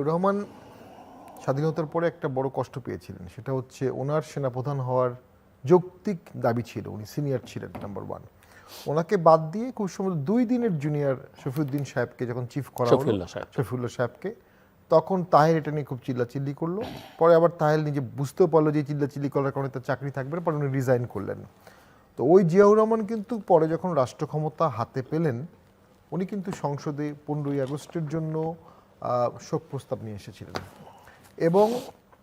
রহমান স্বাধীনতার পরে একটা বড় কষ্ট পেয়েছিলেন, সেটা হচ্ছে ওনার সেনাপ্রধান হওয়ার যৌক্তিক দাবি ছিল, উনি সিনিয়র ছিলেন নাম্বার ওয়ান। ওনাকে বাদ দিয়ে খুব সম্ভবত 2 দিনের জুনিয়র শফিউদ্দিন সাহেবকে যখন চিফ করা হলো, শফিউল্লাহ সাহেবকে, তখন তাহের এটা নিয়ে খুব চিল্লাচিল্লি করলো। পরে আবার তাহের নিজে বুঝতেও পারলো যে চিল্লাচিল্লি করার কারণে তার চাকরি থাকবে না, পরে উনি রিজাইন করলেন। তো ওই জিয়াউর রহমান কিন্তু পরে যখন রাষ্ট্র ক্ষমতা হাতে পেলেন, উনি কিন্তু সংসদে 15ই আগস্টের জন্য শোক প্রস্তাব নিয়ে এসেছিলেন এবং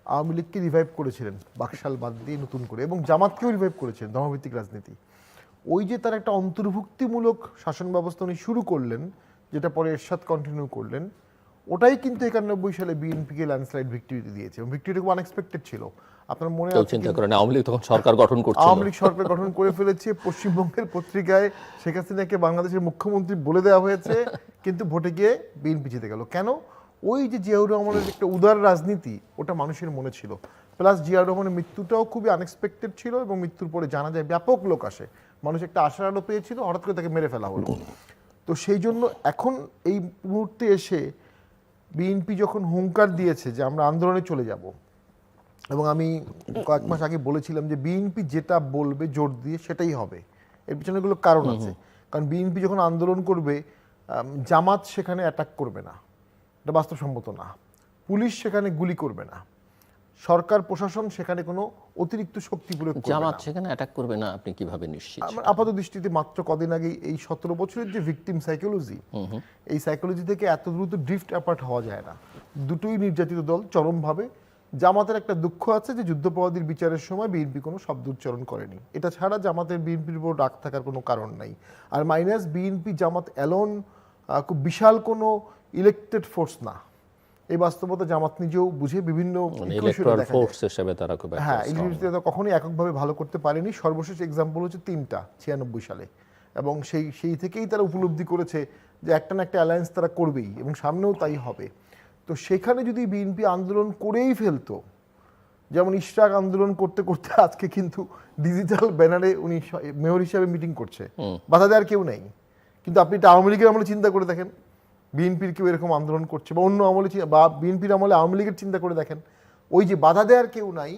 আওয়ামী লীগকে রিভাইভ করেছিলেন বাকশাল বাদ দিয়ে নতুন করে, এবং জামাতকেও রিভাইভ করেছিলেন, ধর্মভিত্তিক রাজনীতি। ওই যে তার একটা অন্তর্ভুক্তিমূলক শাসন ব্যবস্থা উনি শুরু করলেন, যেটা পরে এরশাদ কন্টিনিউ করলেন, ওটাই কিন্তু 91 সালে বিএনপিকে ল্যান্ডস্লাইড ভিক্টরি দিয়েছে, এবং ভিক্টরিটা খুব আনএক্সপেক্টেড ছিল। আপনার মনে আছে চিন্তা করেন আওয়ামী লীগ তখন সরকার গঠন করছিল, আওয়ামী লীগ সরকার গঠন করে ফেলেছে, পশ্চিমবঙ্গের পত্রিকায় শেখ হাসিনাকে বাংলাদেশের মুখ্যমন্ত্রী বলে দেওয়া হয়েছে, কিন্তু ভোটে গিয়ে বিএনপি জিতে গেল। কেন? ওই যে জিয়াউর রহমানের একটা উদার রাজনীতি, ওটা মানুষের মনে ছিল। প্লাস জিয়াউর রহমানের মৃত্যুটাও খুবই আনএক্সপেক্টেড ছিল, এবং মৃত্যুর পরে জানা যায় ব্যাপক লোক আসে, মানুষ একটা আশার আলো পেয়েছিল, হঠাৎ করে তাকে মেরে ফেলা হলো। তো সেই জন্য এখন এই মুহূর্তে এসে বিএনপি যখন হুঙ্কার দিয়েছে যে আমরা আন্দোলনে চলে যাব, এবং আমি কয়েক মাস আগে বলেছিলাম যে বিএনপি যেটা বলবে জোর দিয়ে সেটাই হবে, এর পিছনে এগুলো কারণ আছে। কারণ বিএনপি যখন আন্দোলন করবে, জামাত সেখানে অ্যাটাক করবে না, এটা বাস্তবসম্মত না। পুলিশ সেখানে গুলি করবে না, সরকার প্রশাসন সেখানে কোনো অতিরিক্ত শক্তি প্রয়োগ করবে না। জামাত সেখানে অ্যাটাক করবে না আপনি কিভাবে নিশ্চিত? আমার আপাত দৃষ্টিতে মাত্র কদিন আগে এই 17 বছরের যে ভিকটিম সাইকোলজি, এই সাইকোলজি থেকে এত দ্রুত ড্রিফট অ্যাপার্ট হওয়া যায় না। দুটোই নির্যাতিত দল চরমভাবে। জামাতের একটা দুঃখ আছে যে যুদ্ধাপরাধীর বিচারের সময় বিএনপি কোনো শব্দ উচ্চারণ করেনি, এটা ছাড়া জামাতের বিএনপির উপর রাগ থাকার কোনো কারণ নাই। আর মাইনাস বিএনপি জামাত অ্যালোন খুব বিশাল কোনো ইলেক্টেড ফোর্স না, এই বাস্তবতা জামাত নিজেও বুঝে। বিভিন্ন কখনোই এককভাবে ভালো করতে পারেনি। সর্বশেষ এক্সাম্পল হচ্ছে 3টা 96 সালে, এবং সেই থেকেই তারা উপলব্ধি করেছে যে একটা না একটা অ্যালায়েন্স তারা করবেই, এবং সামনেও তাই হবে। তো সেখানে যদি বিএনপি আন্দোলন করেই ফেলতো, যেমন ইশরাক আন্দোলন করতে করতে আজকে কিন্তু ডিজিটাল ব্যানারে উনি মেয়র হিসাবে মিটিং করছে, বাধা দেওয়ার কেউ নেই। কিন্তু আপনি এটা আওয়ামী লীগের আমলে চিন্তা করে দেখেন, বিএনপির কেউ এরকম আন্দোলন করছে, বা অন্য আমলে বা বিএনপির আমলে আওয়ামী লীগের চিন্তা করে দেখেন, ওই যে বাধা দেওয়ার কেউ নাই,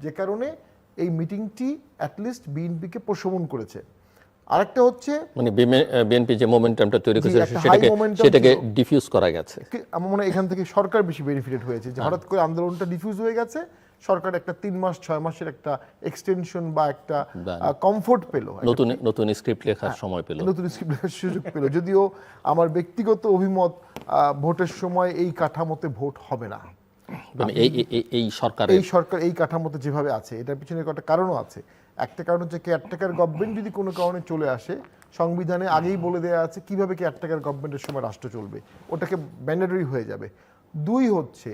যে কারণে এই মিটিংটি অ্যাটলিস্ট বিএনপিকে প্রশমন করেছে। আরেকটা হচ্ছে মানে বিএনপি যে মোমেন্টামটা তৈরি করেছে সেটাকে ডিফিউজ করা গেছে। আমার মনে হয় এখান থেকে সরকার বেশি বেনিফিটেড হয়েছে, যে হঠাৎ করে আন্দোলনটা ডিফিউজ হয়ে গেছে, সরকার একটা 3 মাস 6 মাসের একটা এক্সটেনশন বা একটা কমফোর্ট পেল, নতুন স্ক্রিপ্ট লেখার সময় পেল, নতুন স্ক্রিপ্ট লেখার সুযোগ পেল। যদিও আমার ব্যক্তিগত অভিমত, ভোটের সময় এই কাঠামোতে ভোট হবে না, এই সরকার এই কাঠামোতে যেভাবে আছে, এটার পিছনে একটা কারণও আছে। একটা কারণ হচ্ছে কেয়ারটেকার গভর্নমেন্ট যদি কোনো কারণে চলে আসে, সংবিধানে আগেই বলে দেওয়া আছে কিভাবে কেয়ারটেকার গভর্নমেন্টের সময় রাষ্ট্র চলবে, ওটাকে ম্যান্ডেটরি হয়ে যাবে। 2 হচ্ছে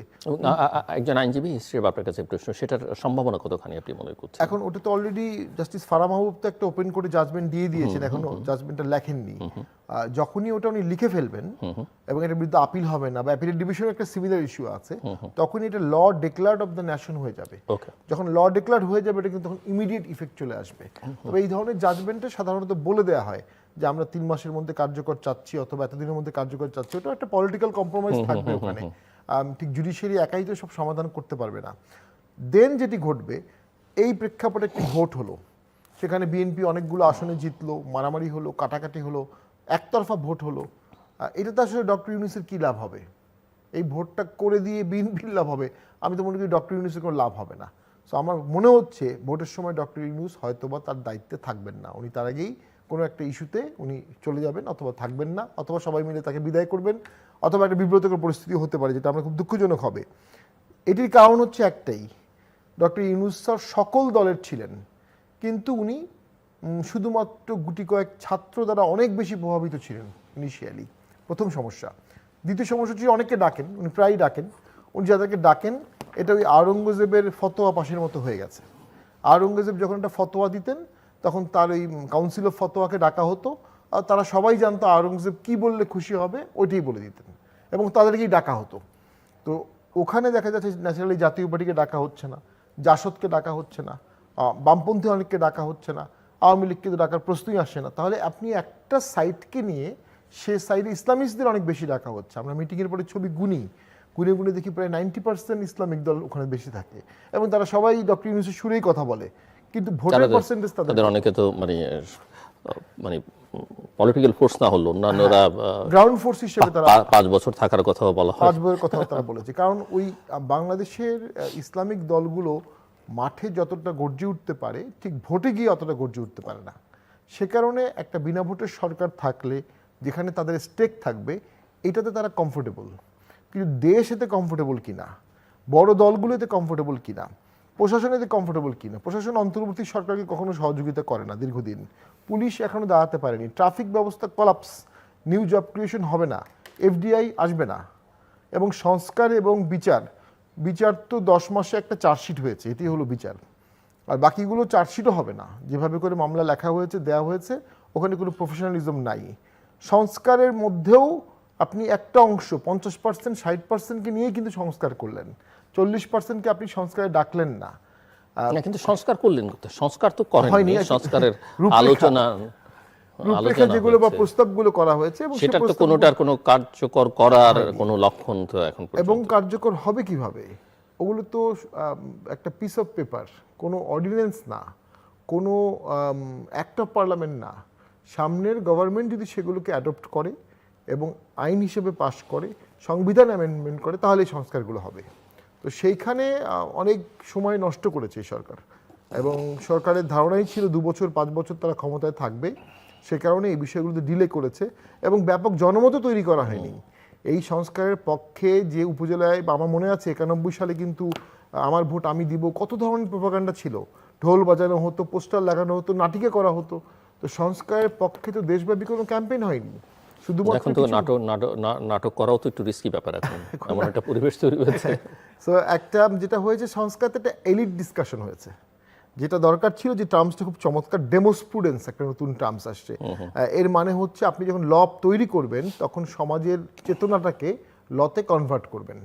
একজন আইনজীবী হিসেবে আপনার কাছে প্রশ্ন, সেটার সম্ভাবনা কতখানি আপনি মনে করছেন? এখন ওটা তো অলরেডি জাস্টিস ফারা মাহবুব তো একটা ওপেন করে জাজমেন্ট দিয়ে দিয়েছেন, এখনো জাজমেন্টটা লেখেননি। যখনই ওটা উনি লিখে ফেলবেন এবং এটার বিরুদ্ধে আপিল হবে না, বা অ্যাপিলেট ডিভিশনের একটা সিমিলার ইস্যু আছে, তখনই এটা ল ডিক্লেয়ার্ড অফ দ্য নেশন হয়ে যাবে। যখন ল ডিক্লেয়ার্ড হয়ে যাবে, এটা কিন্তু তখন ইমিডিয়েট ইফেক্ট চলে আসবে। তবে এই ধরনের জাজমেন্টে সাধারণত বলে দেওয়া হয় যে আমরা 3 মাসের মধ্যে কার্যকর চাচ্ছি, অথবা এতদিনের মধ্যে কার্যকর চাচ্ছি। ওটা একটা পলিটিক্যাল কম্প্রোমাইজ থাকবে ওখানে, ঠিক জুডিশিয়ারি একাই তো সব সমাধান করতে পারবে না। দেন যেটি ঘটবে, এই প্রেক্ষাপটে একটি ভোট হলো, সেখানে বিএনপি অনেকগুলো আসনে জিতলো, মারামারি হলো, কাটাকাটি হলো, একতরফা ভোট হলো। এটাতে আসলে ডক্টর ইউনূসের কী লাভ হবে? এই ভোটটা করে দিয়ে বিএনপির লাভ হবে? আমি তো মনে করি ডক্টর ইউনূসের কোনো লাভ হবে না। সো আমার মনে হচ্ছে ভোটের সময় ডক্টর ইউনূস হয়তোবা তার দায়িত্বে থাকবেন না, উনি তার আগেই কোনো একটা ইস্যুতে উনি চলে যাবেন, অথবা থাকবেন না, অথবা সবাই মিলে তাকে বিদায় করবেন, অথবা একটা বিব্রতকর পরিস্থিতি হতে পারে, যেটা আমরা খুব দুঃখজনক হবে। এটির কারণ হচ্ছে একটাই, ডক্টর ইউনূস স্যার সকল দলের ছিলেন, কিন্তু উনি শুধুমাত্র গুটি কয়েক ছাত্র দ্বারা অনেক বেশি প্রভাবিত ছিলেন ইনিশিয়ালি, প্রথম সমস্যা। দ্বিতীয় সমস্যা হচ্ছে অনেককে ডাকেন, উনি প্রায়ই ডাকেন, উনি যাদেরকে ডাকেন এটা ওই আওরঙ্গজেবের ফতোয়া পাশের মতো হয়ে গেছে। আওরঙ্গজেব যখন একটা ফতোয়া দিতেন, তখন তার ওই কাউন্সিল অফ ফতোয়াকে ডাকা হতো, আর তারা সবাই জানতো আওরঙ্গজেব কী বললে খুশি হবে ওইটাই বলে দিতেন, এবং তাদেরকেই ডাকা হতো। তো ওখানে দেখা যাচ্ছে ন্যাচারালি জাতীয় পার্টিকে ডাকা হচ্ছে না, জাসদকে ডাকা হচ্ছে না, বামপন্থী অনেককে ডাকা হচ্ছে না, আওয়ামী লীগকে তো ডাকার প্রশ্নই আসে না। তাহলে আপনি একটা সাইটকে নিয়ে সে সাইডে ইসলামিস্টদের অনেক বেশি ডাকা হচ্ছে। আমরা মিটিংয়ের পরে ছবি গুনে গুনে দেখি প্রায় 90% ইসলামিক দল ওখানে বেশি থাকে, এবং তারা সবাই ডক্টর ইউনূসের সুরেই কথা বলে, কিন্তু ভোটের পার্সেন্টেজ তাদের অনেকে তো মানে পলিটিক্যাল ফোর্স না হলো অন্যান্যরা গ্রাউন্ড ফোর্স হিসেবে তারা 5 বছর থাকার কথাও বলা হয়। 5 বছরের কথা তারা বলেছে, কারণ ওই বাংলাদেশের ইসলামিক দলগুলো মাঠে যতটা গর্জে উঠতে পারে ঠিক ভোটে গিয়ে অতটা গর্জে উঠতে পারে না। সে কারণে একটা বিনা ভোটের সরকার থাকলে যেখানে তাদের স্টেক থাকবে এটাতে তারা কমফোর্টেবল, কিন্তু দেশ এতে কমফোর্টেবল কিনা, বড় দলগুলো এতে কমফোর্টেবল কিনা, প্রশাসন এতে কমফোর্টেবল কিনা। প্রশাসন অন্তর্বর্তী সরকারকে কখনো সহযোগিতা করে না দীর্ঘদিন, পুলিশ এখনো দাঁড়াতে পারেনি, ট্রাফিক ব্যবস্থা কলাপস, নিউ জব ক্রিয়েশন হবে না, এফডিআই আসবে না, এবং সংস্কার এবং বিচার তো 10 মাসে একটা চার্জশিট হয়েছে, এটি হলো বিচার, আর বাকিগুলো চার্জশিটও হবে না। যেভাবে করে মামলা লেখা হয়েছে দেওয়া হয়েছে ওখানে কোনো প্রফেশনালিজম নাই। সংস্কারের মধ্যেও আপনি একটা অংশ 50% 60%কে নিয়েই কিন্তু সংস্কার করলেন, 40%কে আপনি সংস্কারে ডাকলেন না। কিন্তু সংস্কার করলেন কোথায়? সংস্কার তো করেননি, হয়নি। সংস্কারের রূপরেখা আলোচনা যেগুলো বা হয়েছে। প্রস্তাবগুলো করা হয়েছে এবং সেটার তো কোনোটার কোনো কার্যকর করার কোনো লক্ষণ তো এখন পর্যন্ত। এবং কার্যকর হবে কিভাবে? ওগুলো তো একটা পিস অফ পেপার, কোনো অর্ডিন্যান্স না, কোনো অ্যাক্ট অফ পার্লামেন্ট না। সামনের গভর্নমেন্ট যদি সেগুলোকে অ্যাডপ্ট করে এবং আইন হিসেবে পাশ করে, সংবিধান অ্যামেন্ডমেন্ট করে, তাহলে এই সংস্কারগুলো হবে। তো সেইখানে অনেক সময় নষ্ট করেছে এই সরকার, এবং সরকারের ধারণাই ছিল 2 বছর 5 বছর তারা ক্ষমতায় থাকবে, সে কারণে এই বিষয়গুলোতে ডিলে করেছে এবং ব্যাপক জনমত তৈরি করা হয়নি এই সংস্কারের পক্ষে। যে উপজেলায় আমার মনে আছে 91 সালে কিন্তু আমার ভোট আমি দিব, কত ধরনের প্রোপাগান্ডা ছিল, ঢোল বাজানো হতো, পোস্টার লাগানো হতো, নাটিকা করা হতো। তো সংস্কারের পক্ষে তো দেশব্যাপী কোনো ক্যাম্পেইন হয়নি, শুধুমাত্র এখন তো নাটক করাও তো একটু রিস্কি ব্যাপার এখন, এমন একটা পরিবেশ তৈরি হয়েছে। সো একটা যেটা হয়েছে সংস্কারতে একটা এলিট ডিসকাশন হয়েছে, যেটা দরকার ছিল, যে টার্মসটা খুব চমৎকার, ডেমোস্পুডেন্স একটা নতুন টার্মস আসছে। এর মানে হচ্ছে আপনি যখন ল তৈরি করবেন তখন সমাজের চেতনাটাকে লতে কনভার্ট করবেন।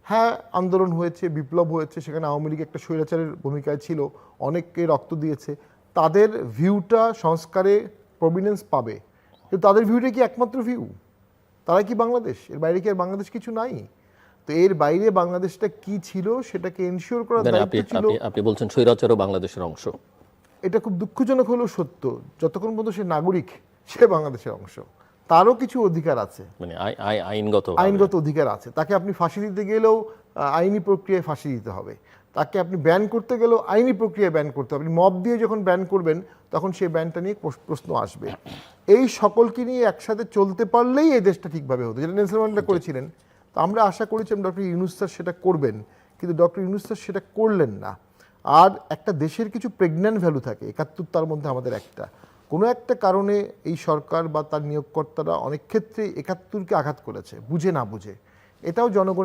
হ্যাঁ, আন্দোলন হয়েছে, বিপ্লব হয়েছে, সেখানে আওয়ামী লীগ একটা স্বৈরাচারের ভূমিকায় ছিল, অনেককে রক্ত দিয়েছে, তাদের ভিউটা সংস্কারে প্রমিনেন্স পাবে, কিন্তু তাদের ভিউটা কি একমাত্র ভিউ? তারা কি বাংলাদেশ? এর বাইরে কি আর বাংলাদেশ কিছু নাই? তো এর বাইরে বাংলাদেশটা কি ছিল সেটাকে এনশিওর করার দায়িত্ব ছিল। আপনি বলছেন স্বৈরাচারও বাংলাদেশের অংশ, এটা খুব দুঃখজনক হলেও সত্য। যতক্ষণ পর্যন্ত সে নাগরিক, সে বাংলাদেশের অংশ, তারও কিছু অধিকার আছে, মানে আইনগত অধিকার আছে। তাকে আপনি ফাঁসি দিতে গেলেও আইনি প্রক্রিয়ায় ফাঁসি দিতে হবে, তাকে আপনি ব্যান করতে গেলেও আইনি প্রক্রিয়ায় ব্যান করতে হবে। আপনি মব দিয়ে যখন ব্যান করবেন তখন সেই ব্যানটা নিয়ে প্রশ্ন আসবে। এই সকলকে নিয়ে একসাথে চলতে পারলেই এই দেশটা ঠিকভাবে হতো, যেটা নেলসন ম্যান্ডেলা করেছিলেন। তো আমরা আশা করেছিলাম ডক্টর ইউনূস স্যার সেটা করবেন, কিন্তু ডক্টর ইউনূস স্যার সেটা করলেন না। আর একটা দেশের কিছু প্রেগন্যান্ট ভ্যালু থাকে, 71 তার মধ্যে আমাদের একটা, কোনো একটা কারণে এই সরকার বা তার নিয়োগকর্তারা অনেক ক্ষেত্রে 71কে আঘাত করেছে, বুঝে না বুঝে। এটাও জনগণের